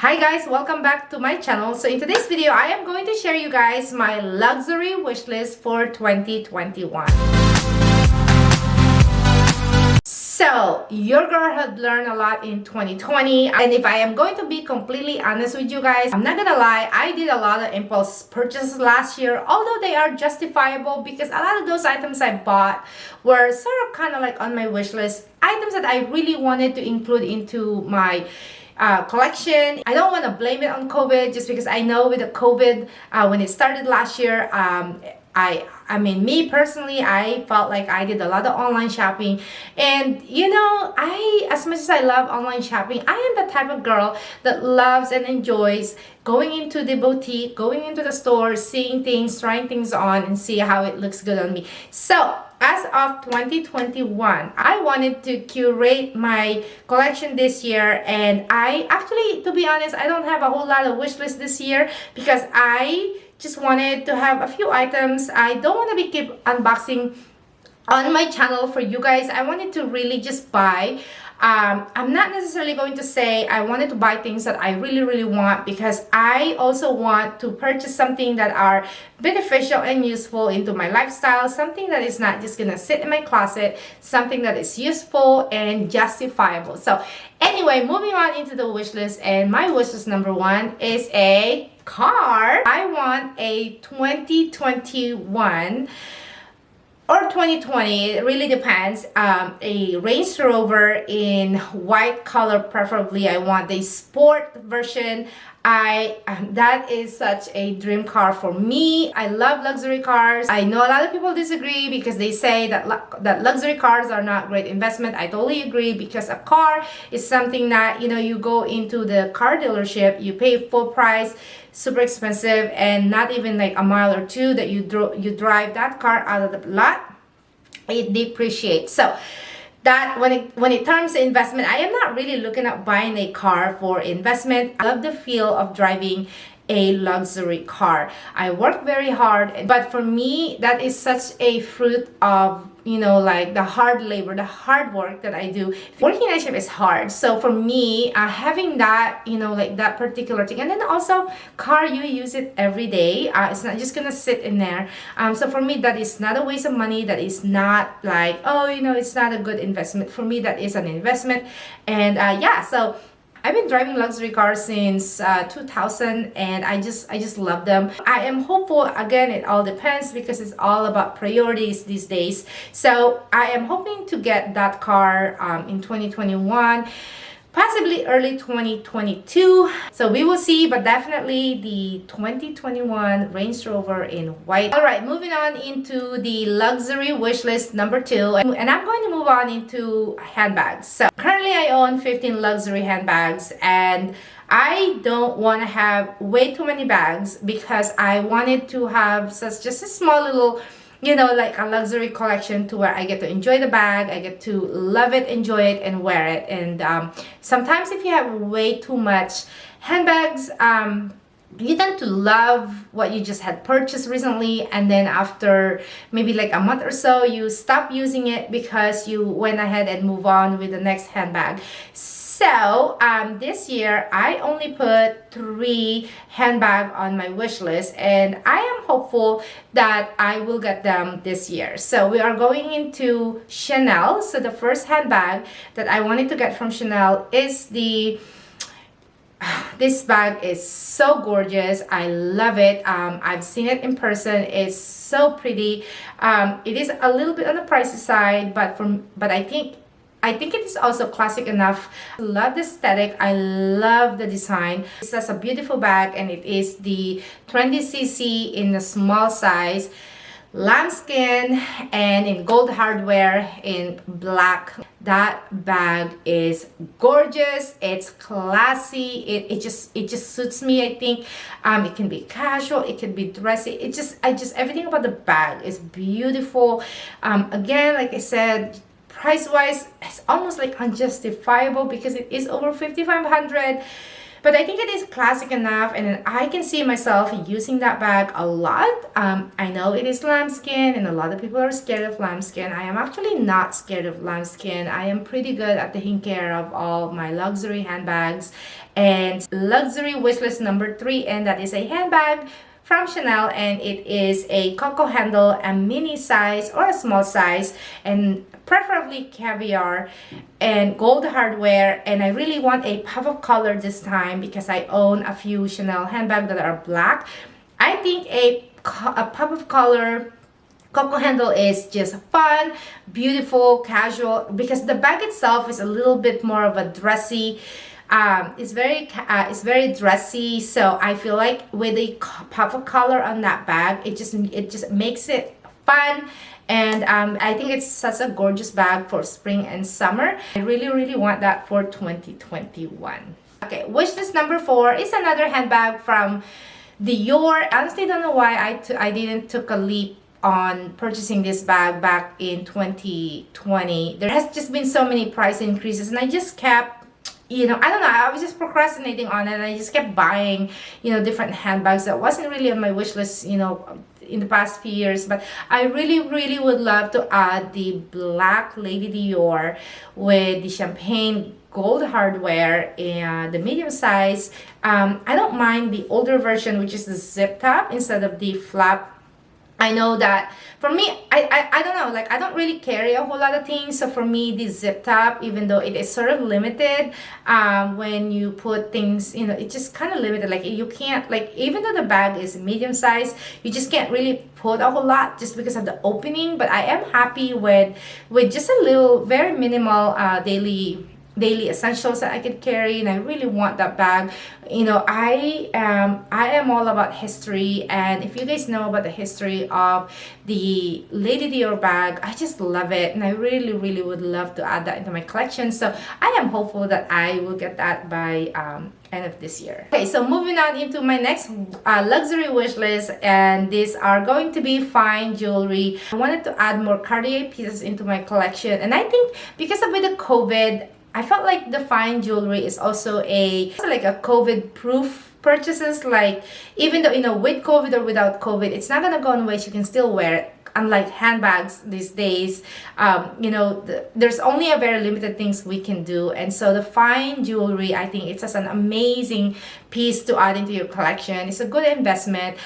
Hi guys, welcome back to my channel. So in today's video, I am going to share you guys my luxury wish list for 2021. So your girl had learned a lot in 2020, and if I am going to be completely honest with you guys, I'm not gonna lie, I did a lot of impulse purchases last year, although they are justifiable because a lot of those items I bought were sort of kind of like on my wish list, items that I really wanted to include into my collection. I don't want to blame it on COVID, just because I know with the COVID, when it started last year, I mean, me personally, I felt like I did a lot of online shopping, and you know, as much as I love online shopping, I am the type of girl that loves and enjoys going into the boutique, going into the store, seeing things, trying things on, and see how it looks good on me. So as of 2021, I wanted to curate my collection this year, and I actually, to be honest, I don't have a whole lot of wish list this year because I just wanted to have a few items. I don't want to keep unboxing on my channel for you guys. I wanted to really just buy. I'm not necessarily going to say I wanted to buy things that I really want, because I also want to purchase something that are beneficial and useful into my lifestyle, something that is not just gonna sit in my closet, something that is useful and justifiable. So anyway, moving on into the wish list, and my wish list number one is a car. I want a 2021 or 2020, it really depends, a Range Rover in white color preferably. I want the sport version. That is such a dream car for me. I love luxury cars. I know a lot of people disagree because they say that luxury cars are not great investment. I totally agree, because a car is something that, you know, you go into the car dealership, you pay full price, super expensive, and not even like a mile or two that you drive that car out of the lot, it depreciates. So that when it comes to investment, I am not really looking at buying a car for investment. I love the feel of driving a luxury car. I work very hard, but for me, that is such a fruit of, you know, like the hard labor, the hard work that I do. Working night shift is hard. So for me, having that, you know, like that particular thing, and then also car, you use it every day. It's not just gonna sit in there. So for me, that is not a waste of money. That is not like, oh, you know, it's not a good investment. For me, that is an investment. And yeah, so I've been driving luxury cars since 2000, and I just love them. I am hopeful, again, it all depends because it's all about priorities these days. So I am hoping to get that car in 2021, possibly early 2022. So we will see, but definitely the 2021 Range Rover in white. All right, moving on into the luxury wish list number two, and I'm going to move on into handbags. So currently I own 15 luxury handbags, and I don't want to have way too many bags because I wanted to have just a small little, you know, like a luxury collection to where I get to enjoy the bag, I get to love it, enjoy it, and wear it. And sometimes if you have way too much handbags, you tend to love what you just had purchased recently, and then after maybe like a month or so, you stop using it because you went ahead and move on with the next handbag. So this year I only put 3 handbags on my wish list, and I am hopeful that I will get them this year. So we are going into Chanel. So the first handbag that I wanted to get from Chanel is this bag is so gorgeous. I love it. I've seen it in person. It's so pretty. It is a little bit on the pricey side, but I think it is also classic enough. I love the aesthetic. I love the design. It's just a beautiful bag, and it is the 20cc in the small size, lambskin, and in gold hardware in black. That bag is gorgeous. It's classy. It just suits me. I think it can be casual, it can be dressy. Everything about the bag is beautiful. Again, like I said, price wise, it's almost like unjustifiable because it is over $5,500. but I think it is classic enough, and then I can see myself using that bag a lot. I know it is lambskin, and a lot of people are scared of lambskin. I am actually not scared of lambskin. I am pretty good at taking care of all my luxury handbags. And luxury wishlist number 3, and that is a handbag from Chanel, and it is a coco handle, a mini size or a small size, and preferably caviar and gold hardware. And I really want a pop of color this time because I own a few Chanel handbags that are black. I think a pop of color coco handle is just fun, beautiful, casual, because the bag itself is a little bit more of a dressy. It's very dressy, so I feel like with a pop of color on that bag, it just makes it fun. And I think it's such a gorgeous bag for spring and summer. I really want that for 2021. Okay, wish list number 4 is another handbag from Dior. I honestly don't know why I didn't took a leap on purchasing this bag back in 2020. There has just been so many price increases, and I just kept, I don't know, I was just procrastinating on it, and I just kept buying, different handbags that wasn't really on my wish list, in the past few years. But I really would love to add the black Lady Dior with the champagne gold hardware and the medium size. I don't mind the older version, which is the zip top instead of the flap. I know that for me, I don't know, like I don't really carry a whole lot of things. So for me, the zip top, even though it is sort of limited, when you put things, it's just kind of limited. Like you can't, like, even though the bag is medium size, you just can't really put a whole lot just because of the opening. But I am happy with just a little, very minimal daily essentials that I could carry, and I really want that bag. I am all about history, and if you guys know about the history of the Lady Dior bag, I just love it, and I really would love to add that into my collection. So I am hopeful that I will get that by end of this year. Okay, so moving on into my next luxury wish list, and these are going to be fine jewelry. I wanted to add more Cartier pieces into my collection, and I think because of the COVID, I felt like the fine jewelry is also like a COVID proof purchases. Like even though with COVID or without COVID, it's not gonna go on waste. You can still wear it. Unlike handbags these days, there's only a very limited things we can do. And so the fine jewelry, I think it's just an amazing piece to add into your collection. It's a good investment.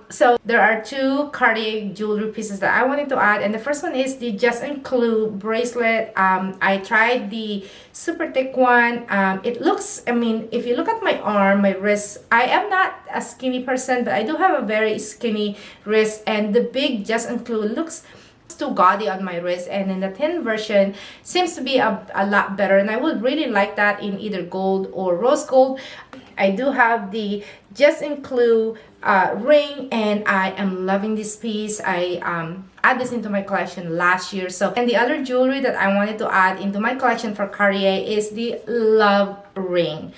So there are 2 Cartier jewelry pieces that I wanted to add, and the first one is the Just Include bracelet. I tried the super thick one. It looks, if you look at my arm, my wrist, I am not a skinny person, but I do have a very skinny wrist, and the big Just Include looks too gaudy on my wrist, and in the thin version seems to be a lot better, and I would really like that in either gold or rose gold. I do have the Just Include ring, and I am loving this piece. I add this into my collection last year. So, and the other jewelry that I wanted to add into my collection for Cartier is the Love ring.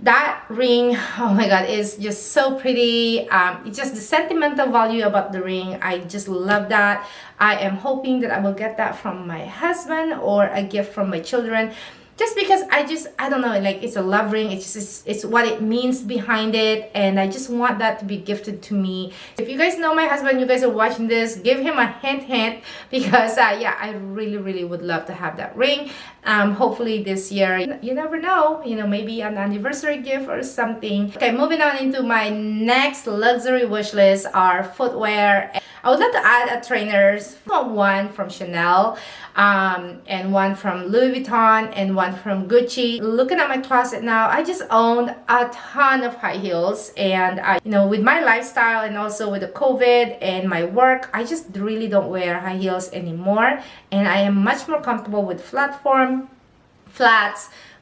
That ring, oh my god, is just so pretty. It's just the sentimental value about the ring. I just love that. I am hoping that I will get that from my husband or a gift from my children. Just because I don't know, like it's a love ring. It's what it means behind it, and I just want that to be gifted to me. If you guys know my husband, you guys are watching this, give him a hint, because yeah, I really would love to have that ring. Hopefully this year, you never know, maybe an anniversary gift or something. Okay, moving on into my next luxury wish list are footwear. I would love to add trainers, one from Chanel, and one from Louis Vuitton, and one from Gucci. Looking at my closet now, I just own a ton of high heels, and with my lifestyle and also with the COVID and my work, I just really don't wear high heels anymore, and I am much more comfortable with flats,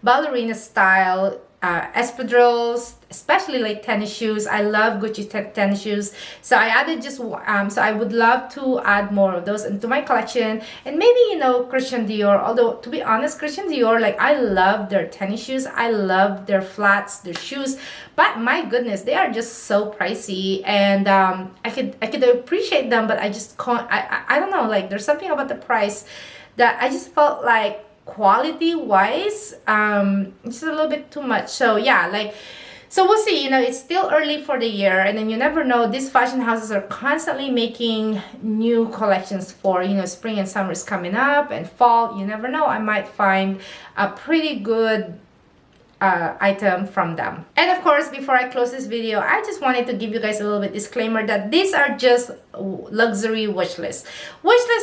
ballerina style, espadrilles, especially like tennis shoes. I love Gucci tennis shoes, so I added just so I would love to add more of those into my collection. And maybe Christian Dior, although to be honest, Christian Dior, like I love their tennis shoes, I love their flats, their shoes, but my goodness, they are just so pricey, and I could appreciate them, but I just can't. I don't know, like there's something about the price that I just felt like quality wise, it's a little bit too much. So yeah, like, so we'll see. You know, it's still early for the year, and then you never know. These fashion houses are constantly making new collections for, you know, spring and summer is coming up, and fall. You never know. I might find a pretty good item from them. And of course, before I close this video, I just wanted to give you guys a little bit disclaimer that these are just luxury wish lists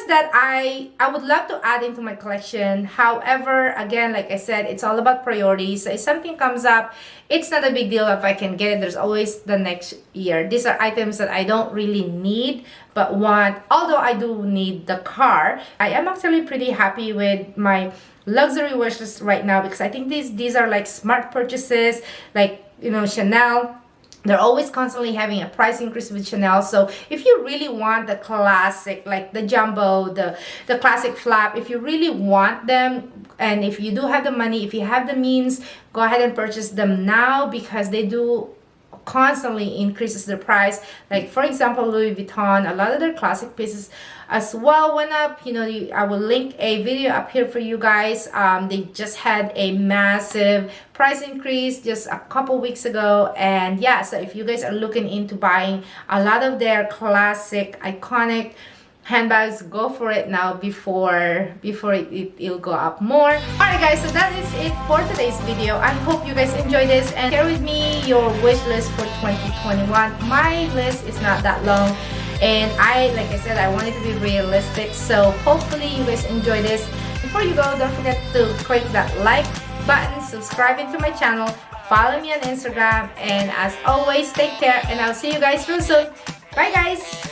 that I would love to add into my collection. However, again, like I said, it's all about priorities. So if something comes up, it's not a big deal if I can get it. There's always the next year. These are items that I don't really need but want, although I do need the car. I am actually pretty happy with my luxury wish list right now, because I think these are like smart purchases. Like, you know, Chanel, they're always constantly having a price increase with Chanel. So if you really want the classic, like the jumbo, the classic flap, if you really want them, and if you do have the money, if you have the means, go ahead and purchase them now, because they do constantly increases the price. Like for example, Louis Vuitton, a lot of their classic pieces as well went up. You know, I will link a video up here for you guys. They just had a massive price increase just a couple weeks ago, and yeah, so if you guys are looking into buying a lot of their classic iconic handbags, go for it now before it'll go up more. Alright guys, so that is it for today's video. I hope you guys enjoyed this, and share with me your wish list for 2021. My list is not that long, and like I said, I want it to be realistic. So hopefully you guys enjoy this. Before you go, don't forget to click that like button, subscribe into my channel, follow me on Instagram, and as always, take care, and I'll see you guys real soon. Bye guys.